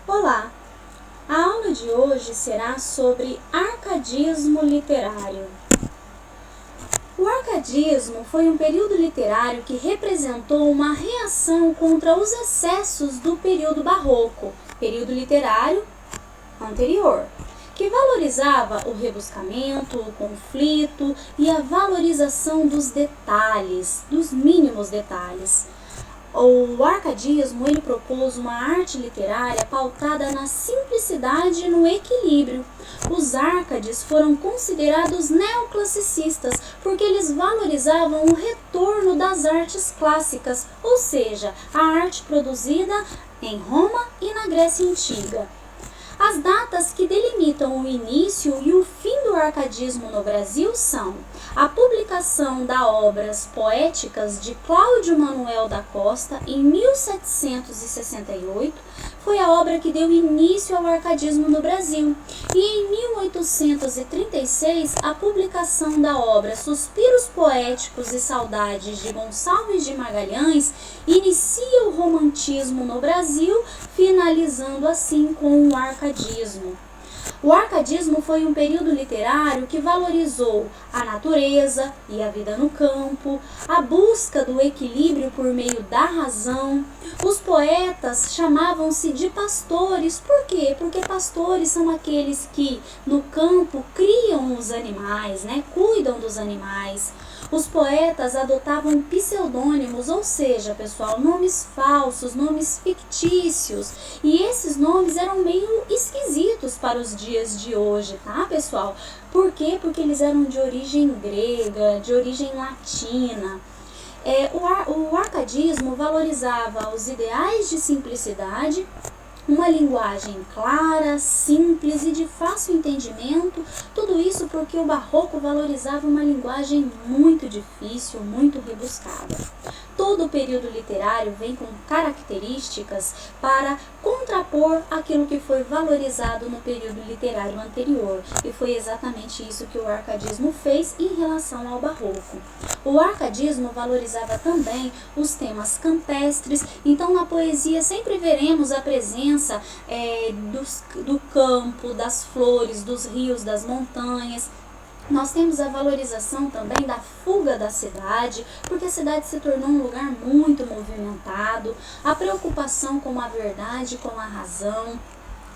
Olá! A aula de hoje será sobre arcadismo literário. O arcadismo foi um período literário que representou uma reação contra os excessos do período barroco, período literário anterior, que valorizava o rebuscamento, o conflito e a valorização dos detalhes, dos mínimos detalhes. O arcadismo ele propôs uma arte literária pautada na simplicidade e no equilíbrio. Os árcades foram considerados neoclassicistas porque eles valorizavam o retorno das artes clássicas, ou seja, a arte produzida em Roma e na Grécia Antiga. As datas que delimitam o início e o fim do arcadismo no Brasil são a publicação das obras poéticas de Cláudio Manuel da Costa em 1768, foi a obra que deu início ao arcadismo no Brasil, e em 1836 a publicação da obra Suspiros Poéticos e Saudades de Gonçalves de Magalhães inicia o romantismo no Brasil, finalizando assim com o arcadismo. O arcadismo foi um período literário que valorizou a natureza e a vida no campo, a busca do equilíbrio por meio da razão. Os poetas chamavam-se de pastores. Por quê? Porque pastores são aqueles que no campo criam os animais, cuidam dos animais. Os poetas adotavam pseudônimos, ou seja, pessoal, nomes falsos, nomes fictícios. E esses nomes eram meio esquisitos para os dias de hoje, tá, pessoal? Por quê? Porque eles eram de origem grega, de origem latina. O arcadismo valorizava os ideais de simplicidade, uma linguagem clara, simples e de fácil entendimento, tudo isso porque o barroco valorizava uma linguagem muito difícil, muito rebuscada. Todo o período literário vem com características para contrapor aquilo que foi valorizado no período literário anterior, e foi exatamente isso que o arcadismo fez em relação ao barroco. O arcadismo valorizava também os temas campestres, então na poesia sempre veremos a presença do campo, das flores, dos rios, das montanhas. Nós temos a valorização também da fuga da cidade, porque a cidade se tornou um lugar muito movimentado, a preocupação com a verdade, com a razão.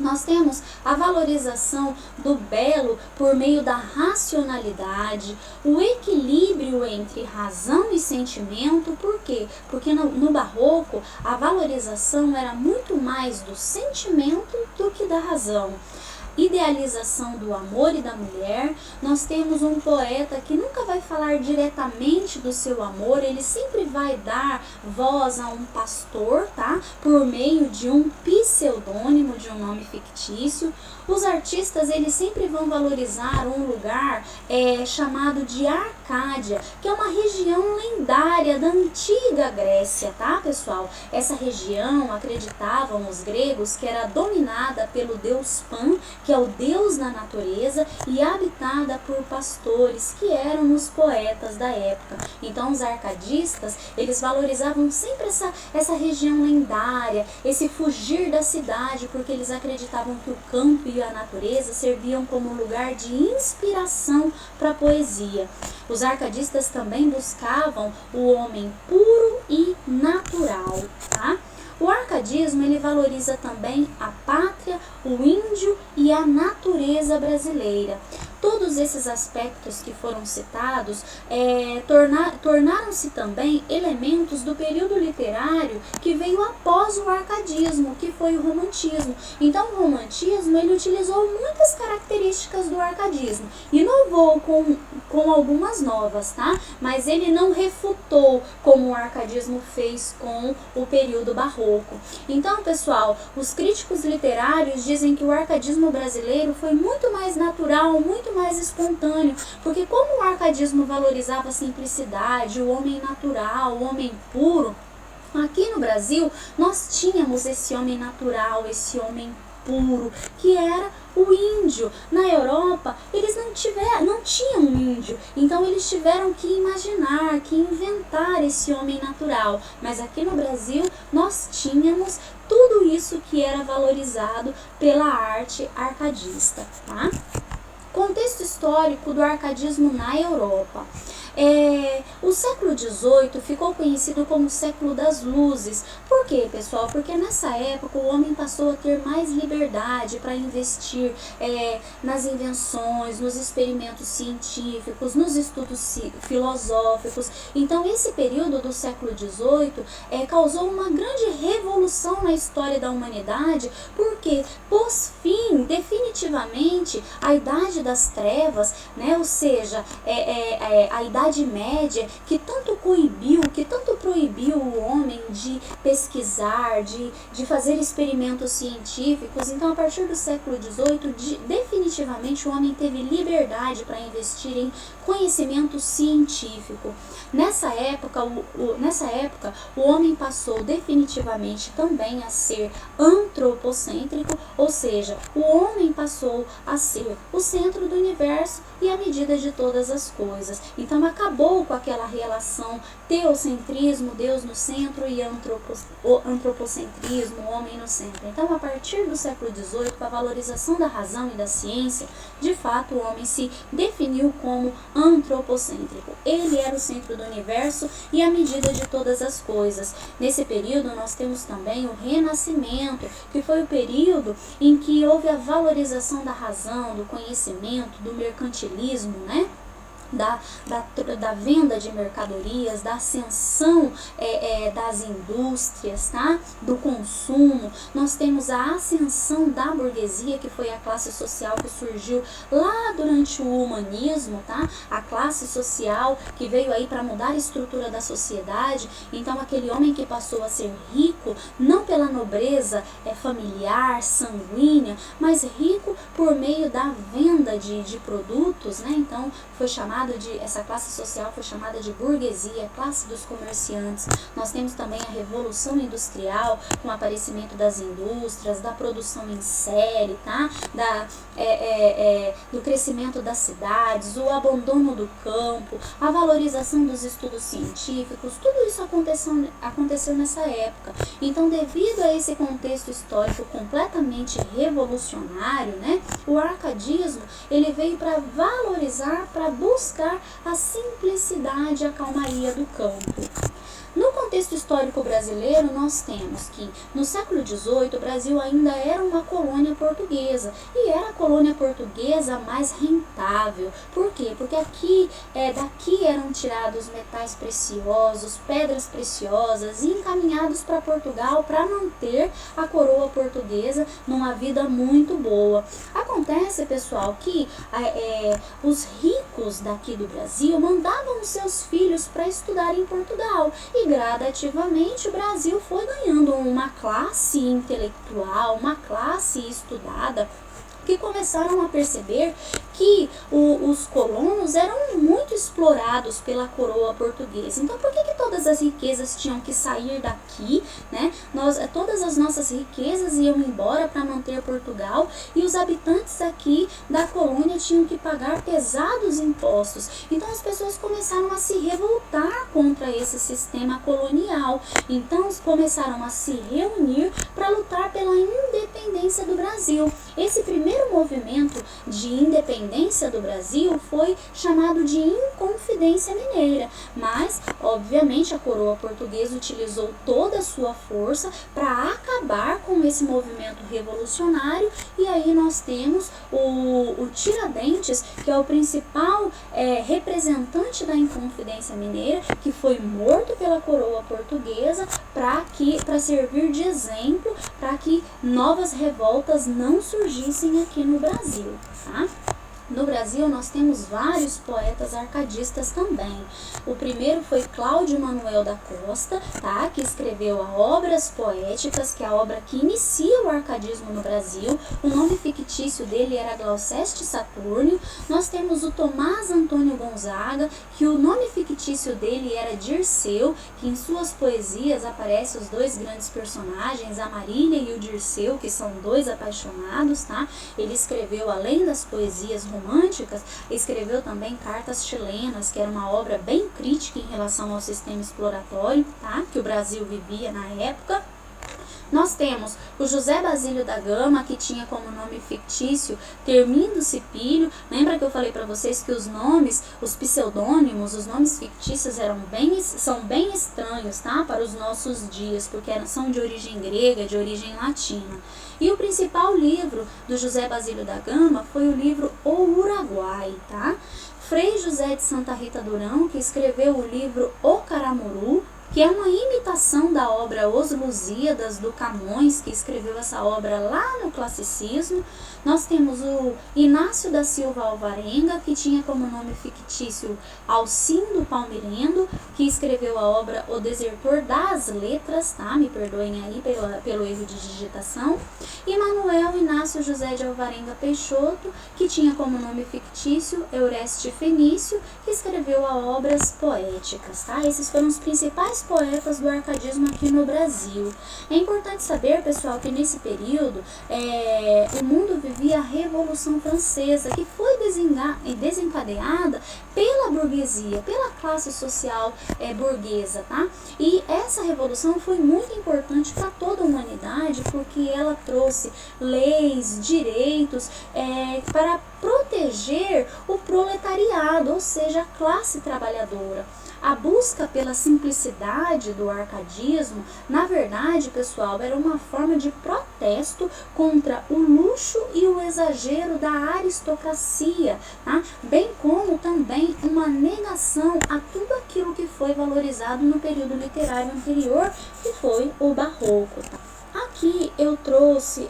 Nós temos a valorização do belo por meio da racionalidade, o equilíbrio entre razão e sentimento. Por quê? Porque no barroco a valorização era muito mais do sentimento do que da razão. Idealização do amor e da mulher. Nós temos um poeta que nunca vai falar diretamente do seu amor, ele sempre vai dar voz a um pastor, tá? Por meio de um pseudônimo, de um nome fictício. Os artistas, eles sempre vão valorizar um lugar chamado de Arcádia, que é uma região lendária da antiga Grécia, tá, pessoal? Essa região, acreditavam os gregos, que era dominada pelo deus Pan, que é o deus da natureza, e habitada por pastores, que eram os poetas da época. Então os arcadistas, eles valorizavam sempre essa região lendária, esse fugir da cidade, porque eles acreditavam que o campo e a natureza serviam como lugar de inspiração para a poesia. Os arcadistas também buscavam o homem puro e natural, tá? O arcadismo ele valoriza também a pátria, o índio e a natureza brasileira. Todos esses aspectos que foram citados tornaram-se também elementos do período literário que veio após o arcadismo, que foi o romantismo. Então o romantismo ele utilizou muitas características do arcadismo, inovou com algumas novas, tá? Mas ele não refutou como o arcadismo fez com o período barroco. Então, pessoal, os críticos literários dizem que o arcadismo brasileiro foi muito mais natural, muito mais espontâneo, porque como o arcadismo valorizava a simplicidade, o homem natural, o homem puro, aqui no Brasil nós tínhamos esse homem natural, esse homem puro, que era o índio. Na Europa, eles não tinham um índio, então eles tiveram que imaginar, que inventar esse homem natural. Mas aqui no Brasil, nós tínhamos tudo isso que era valorizado pela arte arcadista, tá? Contexto histórico do arcadismo na Europa. O século XVIII ficou conhecido como o século das luzes. Por quê, pessoal? Porque nessa época o homem passou a ter mais liberdade para investir nas invenções, nos experimentos científicos, nos estudos filosóficos. Então esse período do século XVIII causou uma grande revolução na história da humanidade, porque pôs fim definitivamente à Idade das Trevas, né? Ou seja, a Idade Média, que tanto proibiu o homem de pesquisar, de fazer experimentos científicos. Então, a partir do século XVIII, definitivamente o homem teve liberdade para investir em conhecimento científico. Nessa época, o homem passou definitivamente também a ser antropocêntrico, ou seja, o homem passou a ser o centro do universo e a medida de todas as coisas. Então acabou com aquela relação teocentrismo, Deus no centro, e antropocentrismo, o homem no centro. Então, a partir do século XVIII, com a valorização da razão e da ciência, de fato o homem se definiu como antropocêntrico. Ele era o centro do universo e a medida de todas as coisas. Nesse período nós temos também o Renascimento, que foi o período em que houve a valorização da razão, do conhecimento, do mercantilismo, né? Da venda de mercadorias, da ascensão das indústrias, tá? Do consumo. Nós temos a ascensão da burguesia, que foi a classe social que surgiu lá durante o humanismo, tá? A classe social que veio aí para mudar a estrutura da sociedade. Então aquele homem que passou a ser rico, não pela nobreza familiar, sanguínea, mas rico por meio da venda de produtos, né? Então essa classe social foi chamada de burguesia, classe dos comerciantes. Nós temos também a Revolução Industrial, com o aparecimento das indústrias, da produção em série, tá? Do crescimento das cidades, o abandono do campo, a valorização dos estudos científicos. Tudo isso aconteceu nessa época. Então, devido a esse contexto histórico completamente revolucionário, né, o arcadismo ele veio para valorizar, para buscar a simplicidade e a calmaria do campo. No contexto histórico brasileiro, nós temos que, no século XVIII, o Brasil ainda era uma colônia portuguesa, e era a colônia portuguesa mais rentável. Por quê? Porque daqui eram tirados metais preciosos, pedras preciosas, e encaminhados para Portugal para manter a coroa portuguesa numa vida muito boa. Acontece, pessoal, que os ricos daqui do Brasil mandavam os seus filhos para estudar em Portugal, e gradativamente o Brasil foi ganhando uma classe intelectual, uma classe estudada, que começaram a perceber que os colonos eram muito explorados pela coroa portuguesa. Então, por que todas as riquezas tinham que sair daqui, né? Todas as nossas riquezas iam embora para manter Portugal, e os habitantes aqui da colônia tinham que pagar pesados impostos. Então, as pessoas começaram a se revoltar contra esse sistema colonial. Então, começaram a se reunir para lutar pela independência do Brasil. Esse primeiro movimento de independência do Brasil foi chamado de Inconfidência Mineira, mas obviamente a coroa portuguesa utilizou toda a sua força para acabar com esse movimento revolucionário, e aí nós temos o Tiradentes, que é o principal representante da Inconfidência Mineira, que foi morto pela coroa portuguesa para servir de exemplo para que novas revoltas não surgissem aqui no Brasil, tá? No Brasil, nós temos vários poetas arcadistas também. O primeiro foi Cláudio Manuel da Costa, tá? Que escreveu a Obras Poéticas, que é a obra que inicia o arcadismo no Brasil. O nome fictício dele era Glouceste Saturnio. Nós temos o Tomás Antônio Gonzaga, que o nome fictício dele era Dirceu, que em suas poesias aparecem os dois grandes personagens, a Marília e o Dirceu, que são dois apaixonados, tá? Ele escreveu, além das poesias românticas, escreveu também Cartas Chilenas, que era uma obra bem crítica em relação ao sistema exploratório, tá? Que o Brasil vivia na época. Nós temos o José Basílio da Gama, que tinha como nome fictício Termindo Cipílio. Lembra que eu falei para vocês que os nomes, os pseudônimos, os nomes fictícios são bem estranhos, tá? Para os nossos dias, porque são de origem grega, de origem latina. E o principal livro do José Basílio da Gama foi o livro O Uruguai, tá? Frei José de Santa Rita Durão, que escreveu o livro O Caramuru, que é uma imitação da obra Os Lusíadas, do Camões, que escreveu essa obra lá no classicismo. Nós temos o Inácio da Silva Alvarenga, que tinha como nome fictício Alcindo Palmirendo, que escreveu a obra O Desertor das Letras, tá? Me perdoem aí pelo erro de digitação. E Manuel Inácio José de Alvarenga Peixoto, que tinha como nome fictício Eureste Fenício, que escreveu a obras poéticas, tá? Esses foram os principais poetas do arcadismo aqui no Brasil. É importante saber, pessoal, que nesse período o mundo vivia a Revolução Francesa, que foi desencadeada pela burguesia, pela classe social burguesa, tá? E essa revolução foi muito importante para toda a humanidade, porque ela trouxe leis, direitos para proteger o proletariado, ou seja, a classe trabalhadora. A busca pela simplicidade do arcadismo, na verdade, pessoal, era uma forma de protesto contra o luxo e o exagero da aristocracia, tá? Bem como também uma negação a tudo aquilo que foi valorizado no período literário anterior, que foi o barroco, tá? Aqui eu trouxe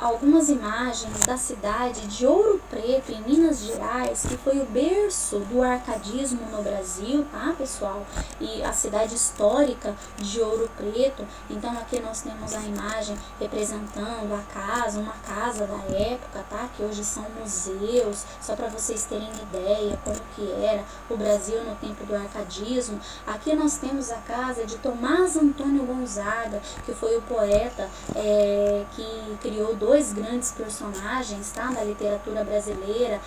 algumas imagens da cidade de Ouro Preto, em Minas Gerais, que foi o berço do arcadismo no Brasil, tá, pessoal? E a cidade histórica de Ouro Preto. Então aqui nós temos a imagem representando a casa, uma casa da época, tá? Que hoje são museus, só para vocês terem ideia como que era o Brasil no tempo do arcadismo. Aqui nós temos a casa de Tomás Antônio Gonzaga, que foi o poeta que criou dois grandes personagens, tá, da literatura brasileira,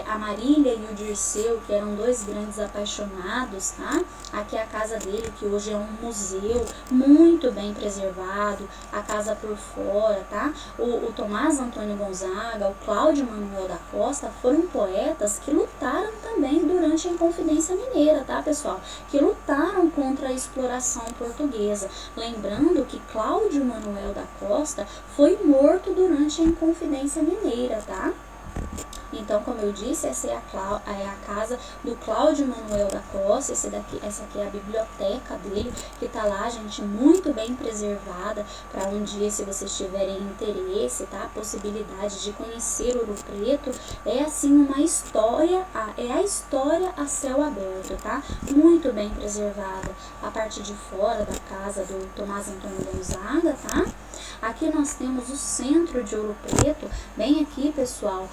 a Marília e o Dirceu, que eram dois grandes apaixonados, tá? Aqui é a casa dele, que hoje é um museu muito bem preservado, a casa por fora, tá? O Tomás Antônio Gonzaga, o Cláudio Manuel da Costa foram poetas que lutaram também durante a Inconfidência Mineira, tá, pessoal? Que lutaram contra a exploração portuguesa. Lembrando que Cláudio Manuel da Costa foi morto durante a Inconfidência Mineira, tá? Então, como eu disse, essa é a casa do Cláudio Manuel da Costa. Essa aqui é a biblioteca dele, que está lá, gente, muito bem preservada, para um dia, se vocês tiverem interesse, tá? A possibilidade de conhecer Ouro Preto. É assim uma história, é a história a céu aberto, tá? Muito bem preservada. A parte de fora da casa do Tomás Antônio Gonzaga, tá? Aqui nós temos o centro de Ouro Preto. Bem aqui, pessoal,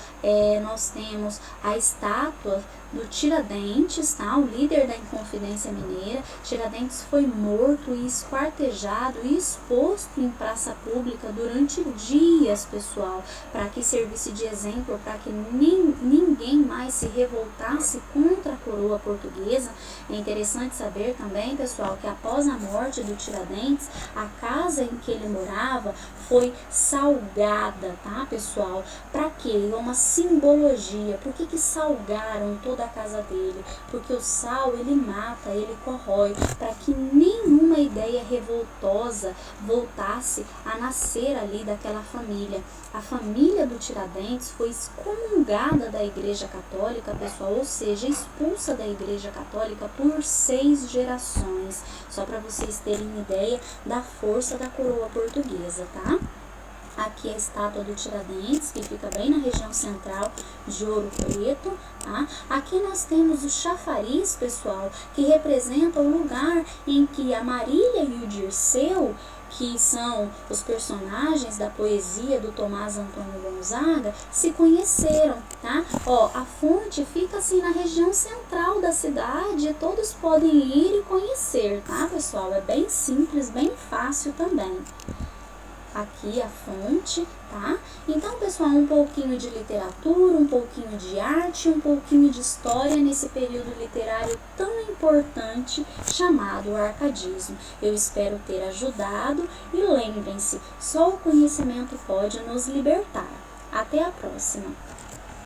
nós temos a estátua do Tiradentes, tá? O líder da Inconfidência Mineira. Tiradentes foi morto e esquartejado e exposto em praça pública durante dias, pessoal, para que servisse de exemplo, para que ninguém mais se revoltasse contra a coroa portuguesa. É interessante saber também, pessoal, que após a morte do Tiradentes, a casa em que ele morava foi salgada, tá, pessoal? Para quê? É uma simbologia. Por que salgaram toda a casa dele? Porque o sal, ele mata, ele corrói, para que nenhuma ideia revoltosa voltasse a nascer ali daquela família. A família do Tiradentes foi excomungada da Igreja Católica, pessoal, ou seja, expulsa da Igreja Católica por 6 gerações, só para vocês terem ideia da força da coroa portuguesa, tá? Aqui é a estátua do Tiradentes, que fica bem na região central de Ouro Preto, tá? Aqui nós temos o chafariz, pessoal, que representa o lugar em que a Marília e o Dirceu, que são os personagens da poesia do Tomás Antônio Gonzaga, se conheceram, tá? Ó, a fonte fica assim na região central da cidade e todos podem ir e conhecer, tá, pessoal? É bem simples, bem fácil também. aqui a fonte, tá? Então, pessoal, um pouquinho de literatura, um pouquinho de arte, um pouquinho de história nesse período literário tão importante chamado arcadismo. Eu espero ter ajudado e lembrem-se, só o conhecimento pode nos libertar. Até a próxima!